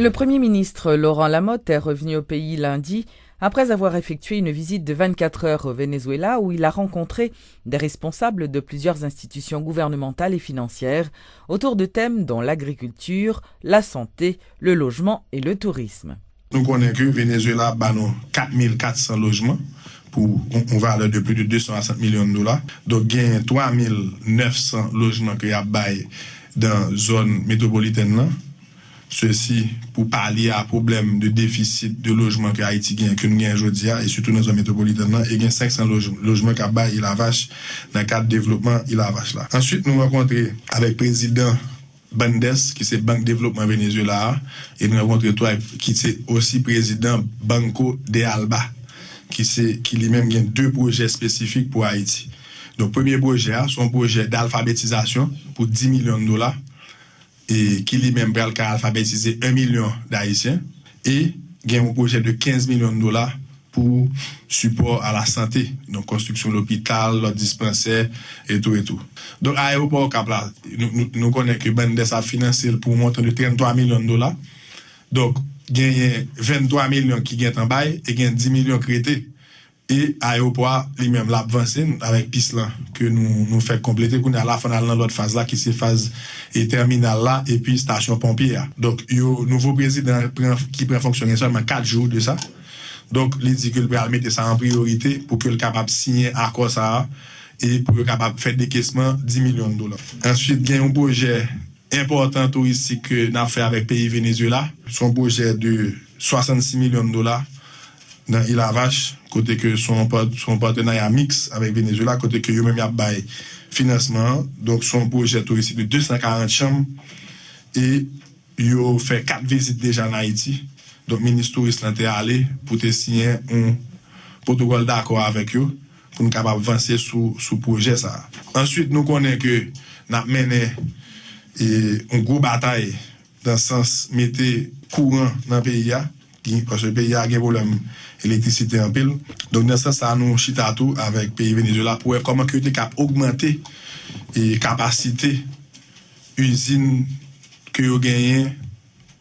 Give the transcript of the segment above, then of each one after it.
Le Premier ministre Laurent Lamotte est revenu au pays lundi après avoir effectué une visite de 24 heures au Venezuela où il a rencontré des responsables de plusieurs institutions gouvernementales et financières autour de thèmes dont l'agriculture, la santé, le logement et le tourisme. Nous connaissons que le Venezuela a 4400 logements pour une valeur de plus de 260 millions de dollars. Donc, il y a 3900 logements qui a dans la zone métropolitaine. Ceci pour pallier à problème de déficit de logement que Haïti gagne, que nous gagnons aujourd'hui, et surtout dans la zone métropolitaine, et il y a 500 logements qui a baillé la vache dans le cadre de développement et la vache là. Ensuite, nous rencontrons avec le président Bandes, qui c'est Banque Développement Venezuela, et nous rencontrons toi, qui c'est aussi président Banco de Alba, qui lui-même a deux projets spécifiques pour Haïti. Donc, premier projet, c'est un projet d'alphabétisation pour 10 millions de dollars. Et qui lui-même va alphabétiser 1 million d'Haïtiens. Et il y a un projet de 15 millions de dollars pour support à la santé. Donc, construction de l'hôpital, le dispensaire et tout et tout. Donc, à l'aéroport Cap là, nous connaissons que Bandes a financé pour un montant de 33 millions de dollars. Donc, il y a 23 millions qui sont en bail et il y a 10 millions créés. Et l'aéroport lui-même l'a avancé avec piste là que nous fait compléter qu'on est à la fin dans l'autre phase là qui c'est phase et terminal là et puis station pompier. Donc le nouveau président qui prend fonction seulement 4 jours de ça. Donc il dit que le va mettre ça en priorité pour que le capable signer accord ça et pour le capable faire décaissement 10 millions de dollars. Ensuite, il y a un projet important touristique que nous avons fait avec le pays Venezuela, son projet de 66 millions de dollars dans Île Vache, côté que son partenariat mix avec Venezuela, côté que eux-mêmes y a bail financement, donc son projet touristique de 240 chambres et yo fait 4 visites déjà en Haïti. Donc ministre touriste est allé pour te signer un protocole d'accord avec eux pour nous capable avancer sous projet ça. Ensuite nous connaissons que n'a mené une grosse bataille dans le sens mettre courant dans le pays parce que le pays a un problème d'électricité en pile. Donc, dans ce sens, nous chita tout avec le pays Venezuela pour voir comment il a augmenté la capacité usine que vous gagnez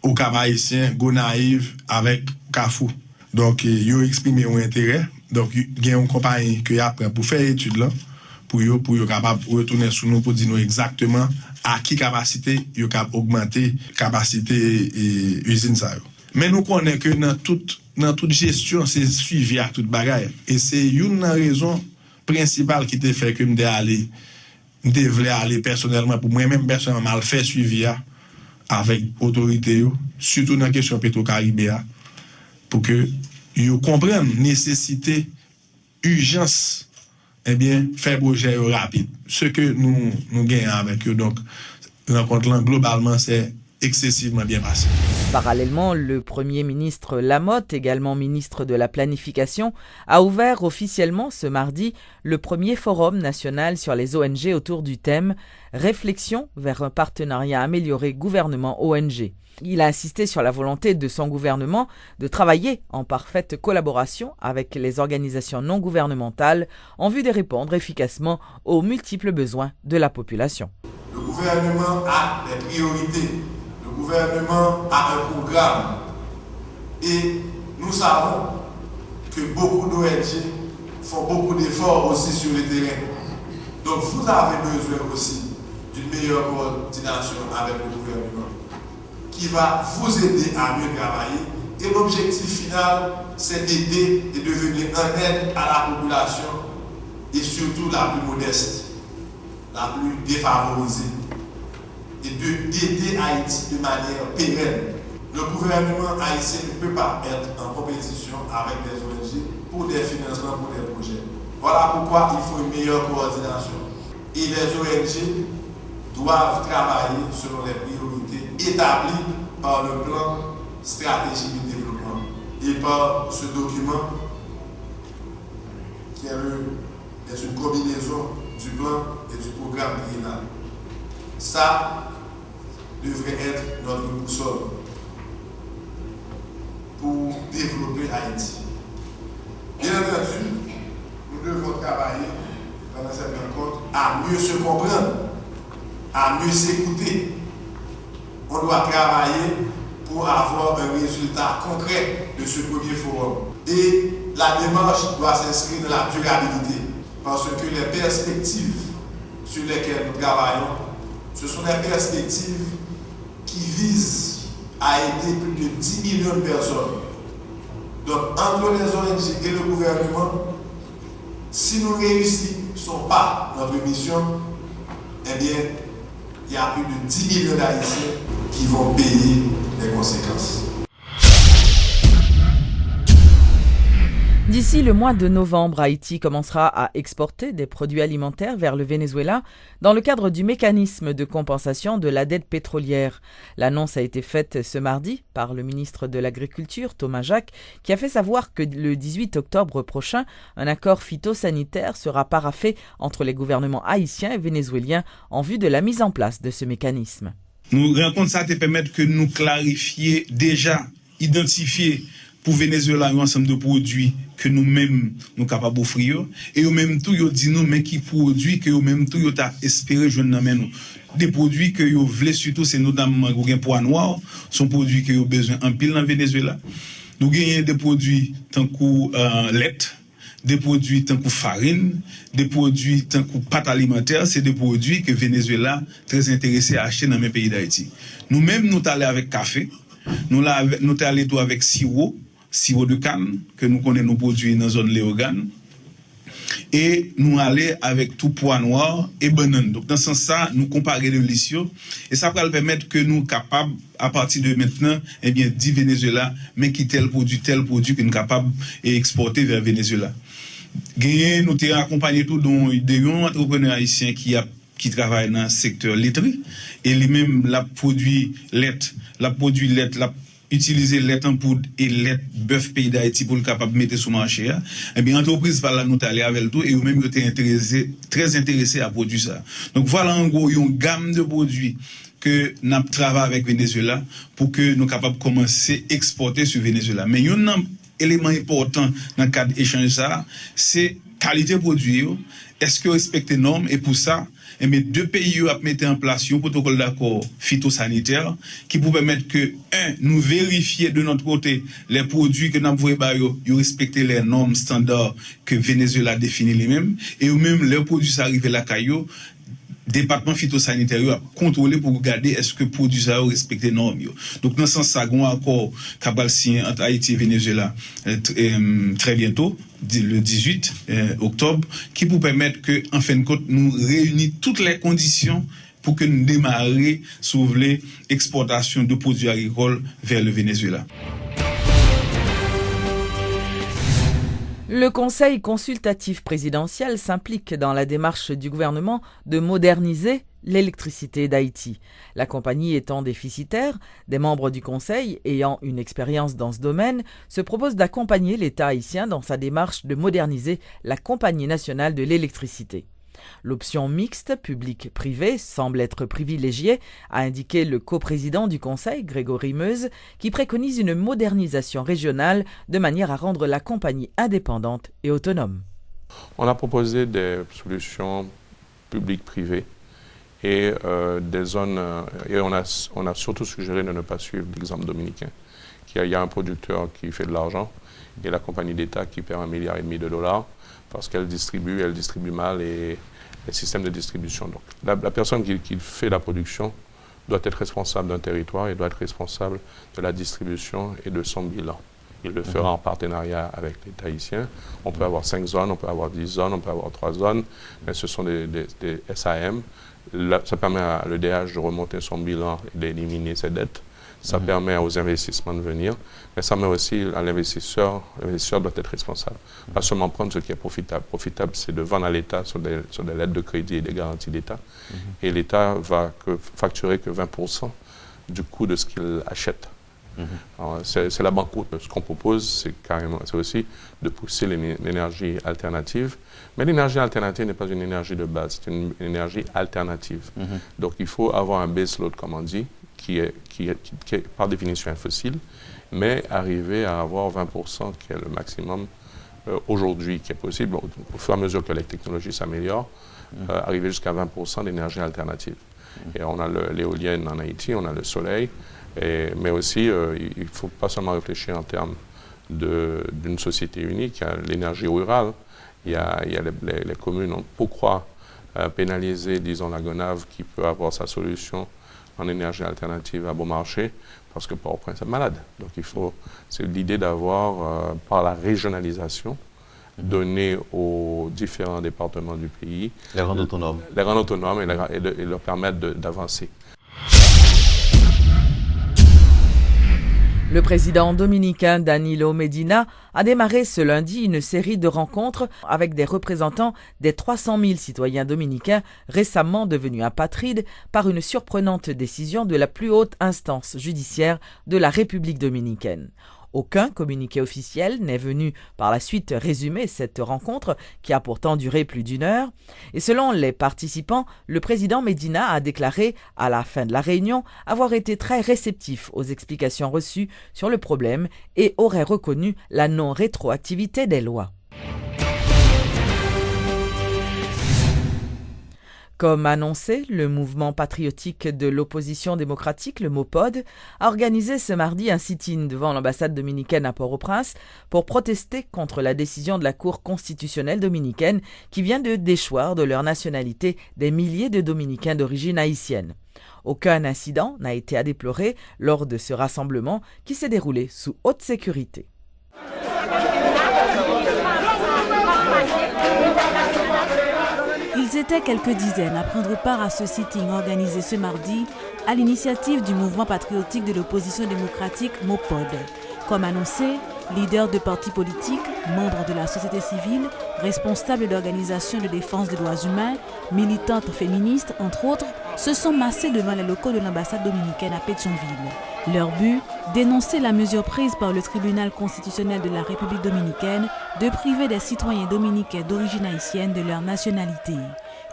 au Cap Haïtien, Gonaïve avec Carrefour. Donc, ils ont exprimé un intérêt. Donc, il y a une compagnie qui a pris pour faire l'étude là, pour être capable de retourner sur nous pour dire exactement à qui capacité ils ont augmenté la capacité usine ça. Mais nous connaissons que dans toute gestion, c'est suivi à toute bagaille. Et c'est une raison principale qui te fait que je voulais aller personnellement, pour moi-même personnellement, mal faire suivi avec l'autorité, surtout dans la question Petro-Caribéa, pour que ils comprennent la nécessité, urgence, eh bien, faire projet rapide. Ce que nous gagnons avec eux. Donc, rencontre globalement, c'est excessivement bien passé. Parallèlement, le Premier ministre Lamotte, également ministre de la Planification, a ouvert officiellement ce mardi le premier forum national sur les ONG autour du thème « Réflexion vers un partenariat amélioré gouvernement-ONG ». Il a insisté sur la volonté de son gouvernement de travailler en parfaite collaboration avec les organisations non gouvernementales en vue de répondre efficacement aux multiples besoins de la population. Le gouvernement a des priorités. Le gouvernement a un programme et nous savons que beaucoup d'ONG font beaucoup d'efforts aussi sur le terrain. Donc vous avez besoin aussi d'une meilleure coordination avec le gouvernement qui va vous aider à mieux travailler. Et l'objectif final, c'est d'aider et de venir en aide à la population et surtout la plus modeste, la plus défavorisée. Et d'aider Haïti de manière pérenne. Le gouvernement haïtien ne peut pas être en compétition avec des ONG pour des financements, pour des projets. Voilà pourquoi il faut une meilleure coordination. Et les ONG doivent travailler selon les priorités établies par le plan stratégique de développement et par ce document qui est une combinaison du plan et du programme triennal. Ça devrait être notre boussole pour développer Haïti. Bien entendu, nous devons travailler pendant cette rencontre à mieux se comprendre, à mieux s'écouter. On doit travailler pour avoir un résultat concret de ce premier forum. Et la démarche doit s'inscrire dans la durabilité, parce que les perspectives sur lesquelles nous travaillons, ce sont des perspectives qui visent à aider plus de 10 millions de personnes. Donc, entre les ONG et le gouvernement, si nous ne réussissons pas notre mission, eh bien, il y a plus de 10 millions d'Haïtiens qui vont payer les conséquences. D'ici le mois de novembre, Haïti commencera à exporter des produits alimentaires vers le Venezuela dans le cadre du mécanisme de compensation de la dette pétrolière. L'annonce a été faite ce mardi par le ministre de l'Agriculture, Thomas Jacques, qui a fait savoir que le 18 octobre prochain, un accord phytosanitaire sera paraphé entre les gouvernements haïtiens et vénézuéliens en vue de la mise en place de ce mécanisme. Nous rencontrons ça te permettre que nous clarifier déjà, identifier pour Venezuela un ensemble de produits que nous-mêmes nous capables d'offrir et au même tout yo dit nous mais qui produits que au même tout yo t'a espéré joindre dans nous des produits que yo voulait surtout c'est notamment un pois noir sont produits que yo besoin en pile dans Venezuela. Nous gagnons des produits tant que lait, des produits tant que farine, des produits tant que pâte alimentaire, c'est des produits que Venezuela très intéressé à acheter dans mes pays d'Haïti. Nous-mêmes nous allés avec café, nous allés tout avec sirop de canne que nous connaissons nos produits dans la zone Léogane et nous aller avec tout pois noir et banane. Donc dans ce sens-là, nous comparer les litios et ça va permettre que nous capables à partir de maintenant eh bien dit Venezuela mais qui tel produit que nous sommes capables d'exporter vers Venezuela. Gagner nous t'ai accompagné tout dont des entrepreneurs haïtiens qui travaillent dans le secteur laiterie et lui-même la produit lait, utiliser lait en poudre et lait bœuf pays d'Haïti pour le capable de mettre sur le marché. Eh bien, l'entreprise va là nous aller avec le tout et eux-mêmes ils très intéressés à produire ça. Donc voilà en gros une gamme de produits que nous travaillons avec Venezuela pour que nous capables de commencer à exporter sur Venezuela. Mais il y a un élément important dans le cadre d'échange ça, c'est qualité produit. Est-ce que respecter les normes et pour ça et mais deux pays ont mis en place un protocole d'accord phytosanitaire qui pour permettre que nous vérifier de notre côté les produits que nous avons respecter les normes standards que Venezuela définit les-mêmes et même les produits ça arrivent la caillou département phytosanitaire a contrôlé pour regarder est-ce que produits ça respecte les normes. Donc dans ce sens ça un accord capable signé entre Haïti et Venezuela très bientôt le 18 octobre qui pour permettre que en fin de compte nous réunir toutes les conditions pour que nous démarrer sur l'exportation de produits agricoles vers le Venezuela. Le Conseil consultatif présidentiel s'implique dans la démarche du gouvernement de moderniser l'électricité d'Haïti. La compagnie étant déficitaire, des membres du Conseil ayant une expérience dans ce domaine se proposent d'accompagner l'État haïtien dans sa démarche de moderniser la Compagnie nationale de l'électricité. L'option mixte, public-privé, semble être privilégiée, a indiqué le coprésident du Conseil, Grégory Meuse, qui préconise une modernisation régionale de manière à rendre la compagnie indépendante et autonome. On a proposé des solutions publiques-privées et des zones, et on a surtout suggéré de ne pas suivre l'exemple dominicain. Il y a un producteur qui fait de l'argent et la compagnie d'État qui perd $1,5 milliard parce qu'elle distribue mal et les systèmes de distribution. Donc, la personne qui fait la production doit être responsable d'un territoire et doit être responsable de la distribution et de son bilan. Il le fera en partenariat avec l'État haïtien. On peut avoir 5 zones, on peut avoir 10 zones, on peut avoir 3 zones, mais ce sont des SAM. Là, ça permet à l'EDH de remonter son bilan et d'éliminer ses dettes. Ça permet aux investissements de venir, mais ça met aussi à l'investisseur. L'investisseur doit être responsable. Pas seulement prendre ce qui est profitable. Profitable, c'est de vendre à l'État sur des lettres de crédit et des garanties d'État. Et l'État va facturer que 20% du coût de ce qu'il achète. C'est la banqueroute. Ce qu'on propose, c'est aussi de pousser l'énergie alternative. Mais l'énergie alternative n'est pas une énergie de base, c'est une énergie alternative. Donc il faut avoir un base load, comme on dit, qui est par définition fossile, mais arriver à avoir 20% qui est le maximum aujourd'hui qui est possible, au fur et à mesure que les technologies s'améliorent, arriver jusqu'à 20% d'énergie alternative. Et on a l'éolienne en Haïti, on a le soleil, Mais aussi, il ne faut pas seulement réfléchir en termes d'une société unique. Il y a l'énergie rurale, il y a les communes. Pourquoi pénaliser, disons, la Gonave qui peut avoir sa solution en énergie alternative à bon marché, parce que Port-au-Prince est malade. Donc c'est l'idée d'avoir, par la régionalisation, donner aux différents départements du pays... Les rendre autonomes. Les rendre autonomes et leur permettre d'avancer. Le président dominicain Danilo Medina a démarré ce lundi une série de rencontres avec des représentants des 300 000 citoyens dominicains récemment devenus apatrides par une surprenante décision de la plus haute instance judiciaire de la République dominicaine. Aucun communiqué officiel n'est venu par la suite résumer cette rencontre qui a pourtant duré plus d'1 heure. Et selon les participants, le président Medina a déclaré à la fin de la réunion avoir été très réceptif aux explications reçues sur le problème et aurait reconnu la non-rétroactivité des lois. Comme annoncé, le mouvement patriotique de l'opposition démocratique, le MOPOD, a organisé ce mardi un sit-in devant l'ambassade dominicaine à Port-au-Prince pour protester contre la décision de la Cour constitutionnelle dominicaine qui vient de déchoir de leur nationalité des milliers de Dominicains d'origine haïtienne. Aucun incident n'a été à déplorer lors de ce rassemblement qui s'est déroulé sous haute sécurité. Ils étaient quelques dizaines à prendre part à ce sitting organisé ce mardi à l'initiative du mouvement patriotique de l'opposition démocratique MOPOD. Comme annoncé, leaders de partis politiques, membres de la société civile, responsables d'organisations de défense des droits humains, militantes féministes, entre autres, se sont massés devant les locaux de l'ambassade dominicaine à Pétionville. Leur but, dénoncer la mesure prise par le tribunal constitutionnel de la République dominicaine de priver des citoyens dominicains d'origine haïtienne de leur nationalité.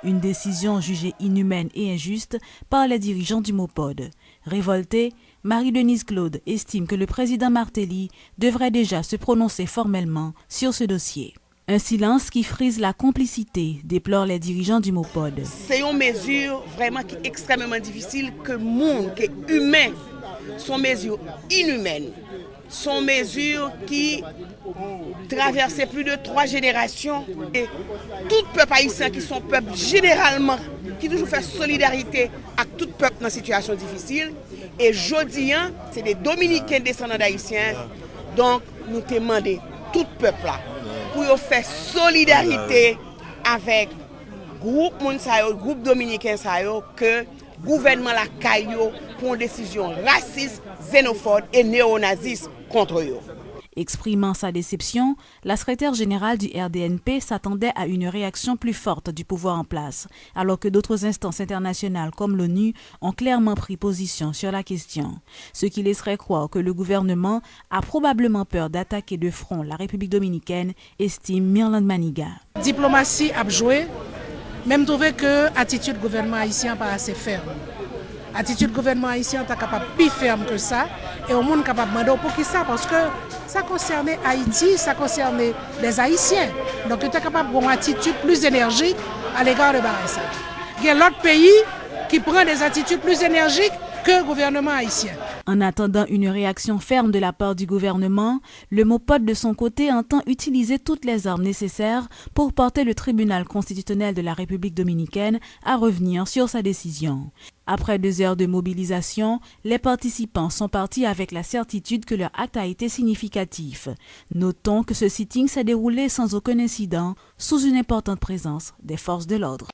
Une décision jugée inhumaine et injuste par les dirigeants du MOPOD. Révoltée, Marie-Denise Claude estime que le président Martelly devrait déjà se prononcer formellement sur ce dossier. Un silence qui frise la complicité, déplorent les dirigeants du MOPOD. C'est une mesure vraiment qui est extrêmement difficile, que le monde, qui est humain, sont mesures inhumaines, sont mesures qui traversent plus de 3 générations. Et tout peuple haïtien qui sont peuple généralement, qui toujours fait solidarité avec tout peuple dans une situation difficile. Et jeudi, c'est des Dominicains descendants d'Haïtiens. Donc, nous demandons tout peuple là pour faire solidarité avec le groupe dominicain que le gouvernement la caillou pour une décision raciste, xénophobe et néonaziste contre eux. Exprimant sa déception, la secrétaire générale du RDNP s'attendait à une réaction plus forte du pouvoir en place, alors que d'autres instances internationales comme l'ONU ont clairement pris position sur la question. Ce qui laisserait croire que le gouvernement a probablement peur d'attaquer de front la République dominicaine, estime Mirland Maniga. Diplomatie a joué, même trouvé que l'attitude du gouvernement haïtien pas assez ferme. L'attitude du gouvernement haïtien est capable plus ferme que ça, et au monde capable de demander pour qui ça, parce que ça concernait Haïti, ça concernait les Haïtiens. Donc il est capable d'avoir une attitude plus énergique à l'égard de Barassa. Il y a l'autre pays qui prend des attitudes plus énergiques que le gouvernement haïtien. En attendant une réaction ferme de la part du gouvernement, le MOPOD de son côté entend utiliser toutes les armes nécessaires pour porter le tribunal constitutionnel de la République dominicaine à revenir sur sa décision. Après 2 heures de mobilisation, les participants sont partis avec la certitude que leur acte a été significatif. Notons que ce sitting s'est déroulé sans aucun incident, sous une importante présence des forces de l'ordre.